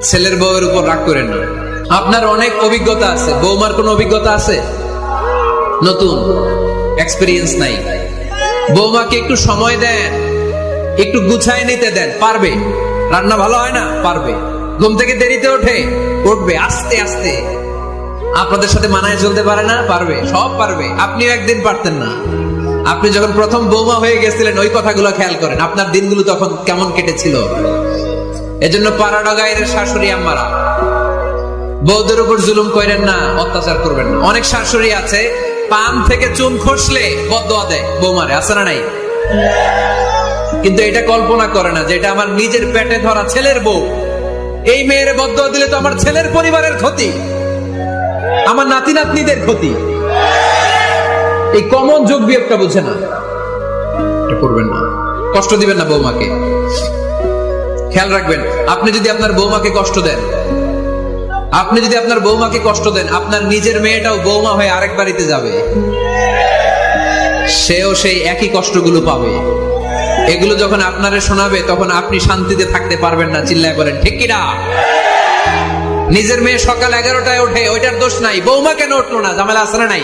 ছেলের বউয়ের উপর রাগ করেন না। আপনার অনেক অভিজ্ঞতা আছে, বৌমার কোনো অভিজ্ঞতা আছে? নতুন এক্সপেরিয়েন্স নাই। বৌমাকে একটু সময় দেন, একটু গুছায় নিতে দেন, পারবে। রান্না ভালো হয় না, পারবে। ঘুম থেকে দেরিতে উঠবে আস্তে আস্তে। আপনাদের সাথে মানায় চলতে পারে না, পারবে, সব পারবে। আপনিও একদিন পারতেন না। আপনি যখন প্রথম বৌমা হয়ে গেছিলেন, ওই কথাগুলো খেয়াল করেন, আপনার দিনগুলো তখন কেমন কেটেছিল। এজন্য পাড়াডা গায়ের শাশুড়ি আম্মারা, বউদের উপর জুলুম করেন না, অত্যাচার করবেন না। অনেক শাশুড়ি আছে, পান থেকে চুন খসলে বদদোয়া দেয় বৌমারে, আছে না নাই? কিন্তু এটা কল্পনা করে না যে এটা আমার নিজের পেটে ধরা ছেলের বউ। এই মেয়ের বদদোয়া দিলে তো আমার ছেলের পরিবারের ক্ষতি, আমার নাতি নাতনিদের ক্ষতি। এই কমন যোগ বিয়োগটা বুঝে না। এটা করবেন না, কষ্ট দিবেন না বৌমাকে। খেয়াল রাখবেন, আপনি যদি আপনার বৌমাকে কষ্ট দেন, আপনার নিজের মেয়েটাও বৌমা হয়ে আরেক বাড়িতে যাবে, সেও সেই একই কষ্টগুলো পাবে। এগুলো যখন আপনারে শোনাবে, তখন আপনি শান্তিতে থাকতে পারবেন না। চিল্লায় বলেন ঠিক কিনা? নিজের মেয়ে সকাল 11টায় ওঠে, ওইটার দোষ নাই, বৌমা কেন উঠলো না, ঝামেলা আছে না নাই?